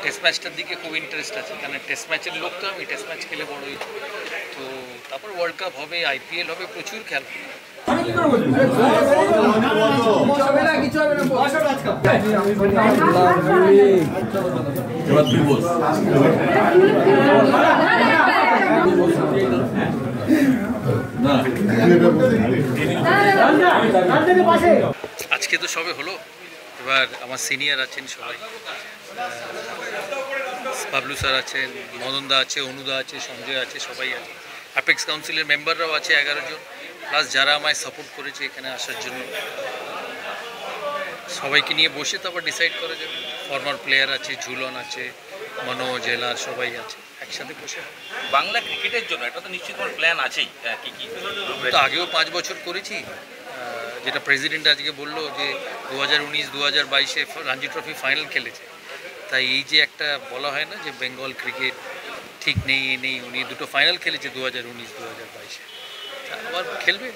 Test ম্যাচটার দিকে খুব interest আছে, কারণ টেস্ট ম্যাচের লোক তো আমি, টেস্ট ম্যাচ খেলে বড় হয়েছি। তো তারপর ওয়ার্ল্ড কাপ হবে, IPL হবে, প্রচুর খেলা। আজকে তো সবে হলো, এবার আমার সিনিয়র আছেন সবাই, বাবলু স্যার আছেন, মদনদা আছে, অনুদা আছে, সঞ্জয় আছে, সবাই আছে, অ্যাপেক্স কাউন্সিলের মেম্বাররাও আছে 11 জন, প্লাস যারা আমায় সাপোর্ট করেছে এখানে আসার জন্য। সবাইকে নিয়ে বসে তারপর ডিসাইড করা যাবে। ফর্মার প্লেয়ার আছে, ঝুলন আছে, মনোজ, এলার, সবাই আছে, একসাথে বসে। বাংলা ক্রিকেটের জন্য এটা তো নিশ্চিত কোনো প্ল্যান আছেই, কি কি? তো আগেও 5 বছর করেছি, যেটা প্রেসিডেন্ট আজকে বললো যে 2019, 2022-এ রঞ্জি ট্রফি ফাইনাল খেলেছে। তাই এই যে একটা বলা হয় না যে বেঙ্গল ক্রিকেট ঠিক নেই, এ নেই, উনি দুটো ফাইনাল খেলেছে 2019, 2022-এ, আবার খেলবে।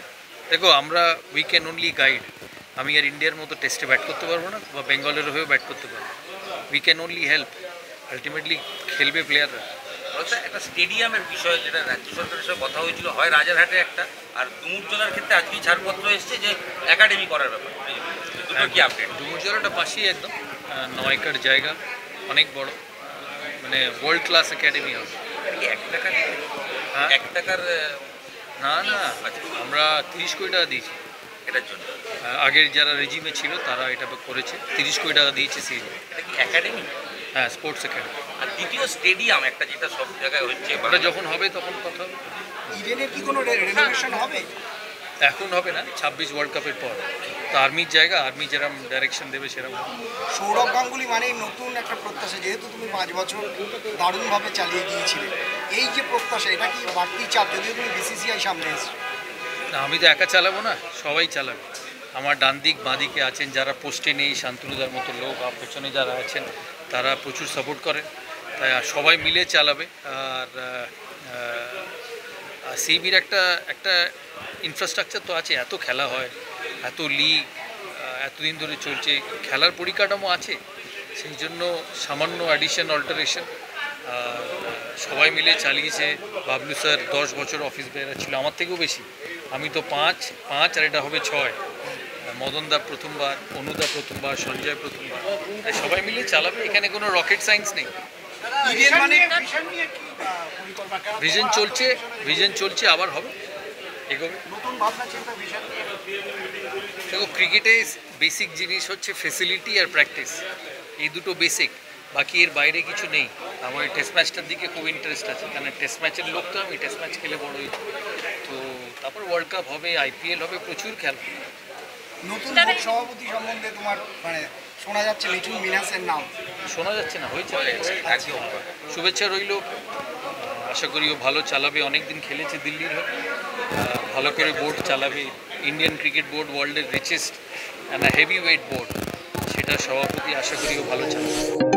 দেখো, আমরা উই ক্যান অনলি গাইড। আমি আর ইন্ডিয়ার মতো টেস্টে ব্যাট করতে পারবো না, বা বেঙ্গলের হয়েও ব্যাট করতে পারবো। We can only help, ultimately খেলবে প্লেয়াররা। একটা স্টেডিয়ামের বিষয় যেটা রাজ্য সরকারের সাথে কথা হয়েছিল, হয় রাজারহাটে একটা, আর ডুমুরজলার ক্ষেত্রে আজকেই ছাড়পত্র এসছে যে একাডেমি করার ব্যাপার। দুটো কি আপডেট? ডুমুরজলাটা পাশেই একদম, 9 একর জায়গা, অনেক বড়, মানে ওয়ার্ল্ড ক্লাস একাডেমি হবে। 1 টাকার? হ্যাঁ, 1 টাকার না না, আমরা 30 কোটি টাকা দিয়েছি এটার জন্য। আগের যারা রেজিমে ছিল তারা এটা করেছে, 30 কোটি টাকা দিয়েছে সেই। এটা কি একাডেমি? হ্যাঁ, স্পোর্টস একাডেমি। আর দ্বিতীয় স্টেডিয়াম একটা, যেটা সব জায়গায় হচ্ছে, ওটা যখন হবে তখন কথা হবে। ইডেনের কি কোনো রেনোভেশন হবে? এখন হবে না, 26 ওয়ার্ল্ড কাপের পর। তো আর্মির জায়গা, আর্মি যেরকম ডাইরেকশন দেবে সেরকম। সৌরভ গাঙ্গুলি মানে নতুন একটা প্রত্যাশা, যেহেতু তুমি 5 বছর দারুণভাবে চালিয়ে গিয়েছিলে, এই যে প্রত্যাশা, এটা কি বাড়তি চাপ, যদিও তুমি BCCI সামনে এসছো? না, আমি তো একা চালাবো না, সবাই চালাবে। আমার ডান দিক বাঁ দিকে আছেন যারা পোস্টে নেই, শান্তনুদার মতো লোক, আর পেছনে যারা আছেন তারা প্রচুর সাপোর্ট করে, তাই সবাই মিলে চালাবে। আর সিবির একটা ইনফ্রাস্ট্রাকচার তো আছে, এত খেলা হয়, এত লিগ এতদিন ধরে চলছে, খেলার পরিকাঠামো আছে, সেই জন্য সামান্য অ্যাডিশন, অল্টারেশন সবাই মিলে চালিয়েছে। বাবলু স্যার 10 বছর অফিস বেরা ছিল, আমার থেকেও বেশি। আমি তো 5 আর এটা হবে 6। মদনদা প্রথমবার, অনুদা প্রথমবার, সঞ্জয় প্রথমবার, তাই সবাই মিলে চালাবে। এখানে কোনো রকেট সায়েন্স নেই। ভিশন চলছে, আবার হবে, এগোবে। দেখো, ক্রিকেটে বেসিক জিনিস হচ্ছে ফেসিলিটি আর প্র্যাকটিস, এই দুটো বেসিক, বাকি এর বাইরে কিছু নেই। আমার টেস্ট ম্যাচটার দিকে খুব ইন্টারেস্ট আছে, কারণ টেস্ট ম্যাচের লোক তো আমি, টেস্ট ম্যাচ খেলে বড় হয়েছি। তো তারপর ওয়ার্ল্ড কাপ হবে, IPL হবে, প্রচুর খেলা। নতুন বোর্ড সভাপতি সম্বন্ধে তোমার মানে শোনা যাচ্ছে লিটন মিনাসের নাম? শোনা যাচ্ছে না, হয়েছে। শুভেচ্ছা রইল, আশা করি ও ভালো চালাবে, অনেকদিন খেলেছে দিল্লির হয়ে, ভালো করে বোর্ড চালাবে। ইন্ডিয়ান ক্রিকেট বোর্ড ওয়ার্ল্ডের richest and heavy weight board, সেটা সভাপতি, আশা করি ও ভালো চালাবে।